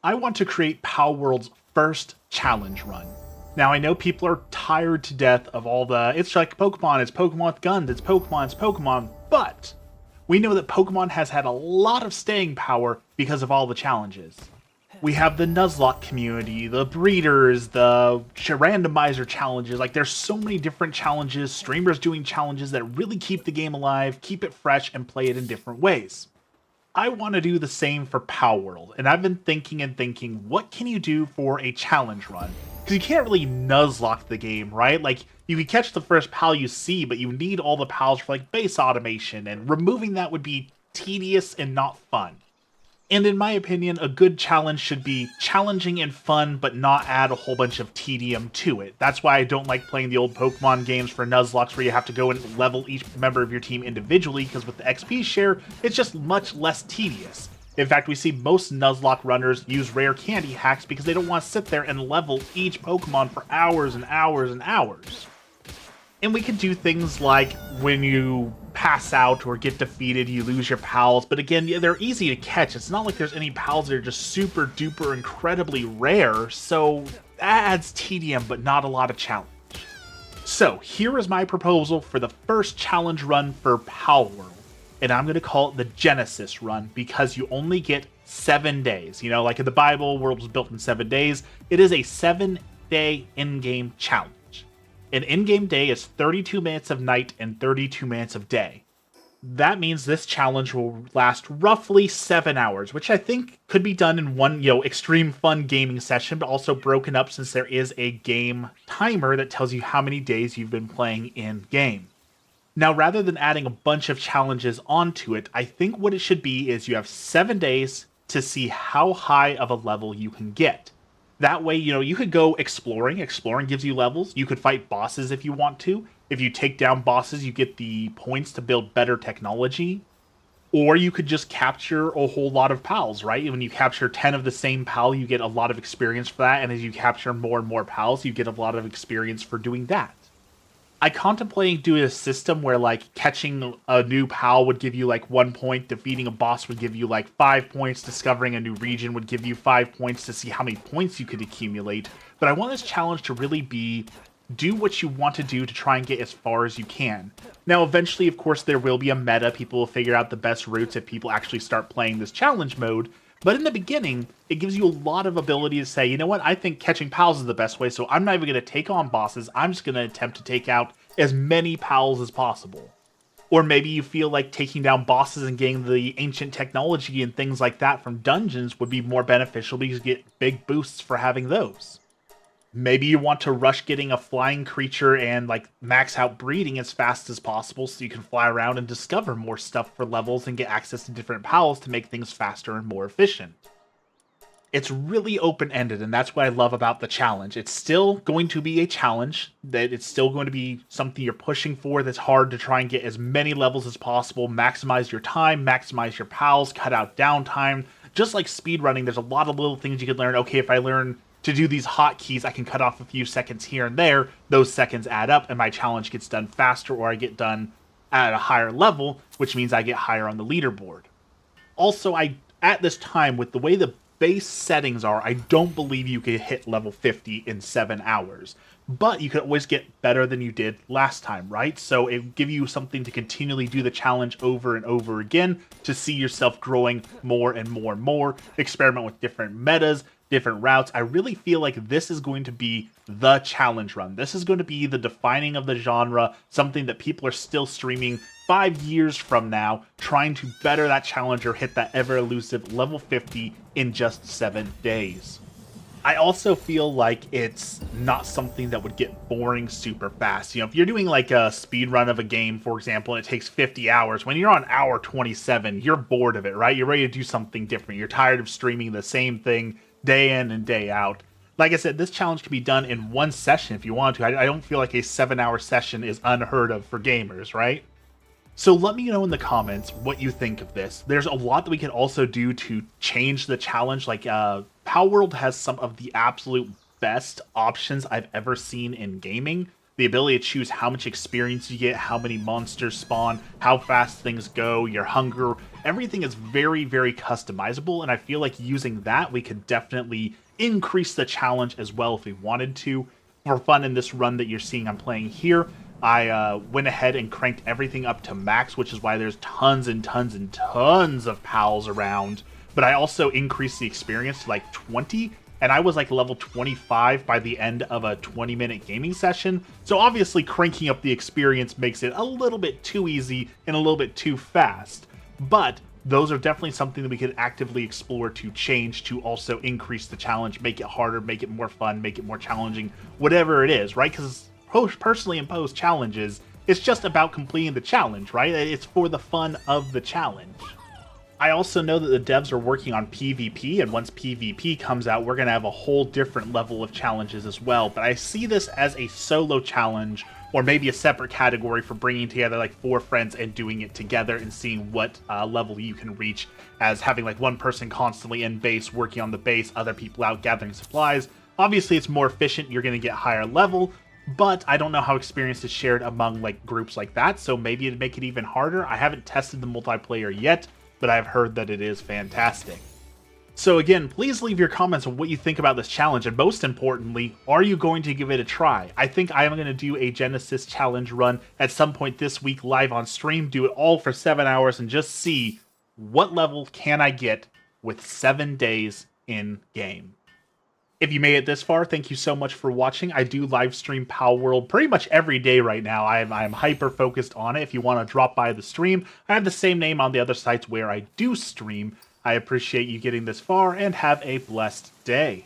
I want to create Palworld's first challenge run. Now, I know people are tired to death of all the, it's like Pokemon, it's Pokemon with guns, it's Pokemon, but we know that Pokemon has had a lot of staying power because of all the challenges. We have the Nuzlocke community, the breeders, the randomizer challenges. Like, there's so many different challenges, streamers doing challenges that really keep the game alive, keep it fresh, and play it in different ways. I want to do the same for Palworld, and I've been thinking and thinking, what can you do for a challenge run? Because you can't really Nuzlocke the game, right? Like, you can catch the first pal you see, but you need all the pals for, like, base automation, and removing that would be tedious and not fun. And in my opinion, a good challenge should be challenging and fun, but not add a whole bunch of tedium to it. That's why I don't like playing the old Pokemon games for Nuzlocke where you have to go and level each member of your team individually, because with the XP share, it's just much less tedious. In fact, we see most Nuzlocke runners use rare candy hacks because they don't want to sit there and level each Pokemon for hours and hours and hours. And we can do things like when you pass out or get defeated, you lose your pals. But again, they're easy to catch. It's not like there's any pals that are just super duper incredibly rare. So that adds tedium, but not a lot of challenge. So here is my proposal for the first challenge run for Palworld. And I'm going to call it the Genesis run because you only get 7 days. You know, like in the Bible, world was built in 7 days. It is a 7-day in-game challenge. An in-game day is 32 minutes of night and 32 minutes of day. That means this challenge will last roughly 7 hours, which I think could be done in one, extreme fun gaming session, but also broken up since there is a game timer that tells you how many days you've been playing in-game. Now, rather than adding a bunch of challenges onto it, I think what it should be is you have 7 days to see how high of a level you can get. That way, you could go exploring. Exploring gives you levels. You could fight bosses if you want to. If you take down bosses, you get the points to build better technology. Or you could just capture a whole lot of pals, right? When you capture 10 of the same pal, you get a lot of experience for that. And as you capture more and more pals, you get a lot of experience for doing that. I contemplating doing a system where, like, catching a new pal would give you, like, 1 point, defeating a boss would give you, like, 5 points, discovering a new region would give you 5 points to see how many points you could accumulate. But I want this challenge to really be, do what you want to do to try and get as far as you can. Now, eventually, of course, there will be a meta. People will figure out the best routes if people actually start playing this challenge mode. But in the beginning, it gives you a lot of ability to say, you know what, I think catching pals is the best way, so I'm not even going to take on bosses, I'm just going to attempt to take out as many pals as possible. Or maybe you feel like taking down bosses and getting the ancient technology and things like that from dungeons would be more beneficial because you get big boosts for having those. Maybe you want to rush getting a flying creature and, like, max out breeding as fast as possible so you can fly around and discover more stuff for levels and get access to different pals to make things faster and more efficient. It's really open-ended, and that's what I love about the challenge. It's still going to be a challenge, that it's still going to be something you're pushing for that's hard to try and get as many levels as possible, maximize your time, maximize your pals, cut out downtime. Just like speedrunning, there's a lot of little things you can learn. Okay, if I learn to do these hotkeys, I can cut off a few seconds here and there. Those seconds add up, and my challenge gets done faster, or I get done at a higher level, which means I get higher on the leaderboard. Also, at this time, with the way the base settings are, I don't believe you could hit level 50 in 7 hours. But you could always get better than you did last time, right? So it would give you something to continually do the challenge over and over again to see yourself growing more and more and more, experiment with different metas, different routes. I really feel like this is going to be the challenge run. This is going to be the defining of the genre, something that people are still streaming 5 years from now, trying to better that challenge or hit that ever-elusive level 50 in just 7 days. I also feel like it's not something that would get boring super fast. If you're doing like a speed run of a game, for example, and it takes 50 hours, when you're on hour 27, you're bored of it, right? You're ready to do something different. You're tired of streaming the same thing day in and day out. Like I said, this challenge can be done in one session if you want to. I don't feel like a 7-hour session is unheard of for gamers, right? So let me know in the comments what you think of this. There's a lot that we can also do to change the challenge. Like, Palworld has some of the absolute best options I've ever seen in gaming. the ability to choose how much experience you get, how many monsters spawn, how fast things go, your hunger, everything is very, very customizable, and I feel like using that, we could definitely increase the challenge as well if we wanted to. For fun in this run that you're seeing I'm playing here, I went ahead and cranked everything up to max, which is why there's tons and tons and tons of pals around. But I also increased the experience to like 20, and I was like level 25 by the end of a 20-minute gaming session. So obviously cranking up the experience makes it a little bit too easy and a little bit too fast. But those are definitely something that we could actively explore to change, to also increase the challenge, make it harder, make it more fun, make it more challenging, whatever it is, right? Because personally imposed challenges, it's just about completing the challenge, right? It's for the fun of the challenge. I also know that the devs are working on PvP, and once PvP comes out, we're going to have a whole different level of challenges as well. But I see this as a solo challenge, or maybe a separate category for bringing together like 4 friends and doing it together and seeing what level you can reach, as having like one person constantly in base working on the base, other people out gathering supplies. Obviously, it's more efficient, you're going to get higher level, but I don't know how experience is shared among like groups like that, so maybe it'd make it even harder. I haven't tested the multiplayer yet, but I've heard that it is fantastic. So again, please leave your comments on what you think about this challenge, and most importantly, are you going to give it a try? I think I am going to do a Genesis challenge run at some point this week live on stream, do it all for 7 hours, and just see what level can I get with 7 days in game. If you made it this far, thank you so much for watching. I do live stream Palworld pretty much every day right now. I am hyper focused on it. If you want to drop by the stream, I have the same name on the other sites where I do stream. I appreciate you getting this far, and have a blessed day.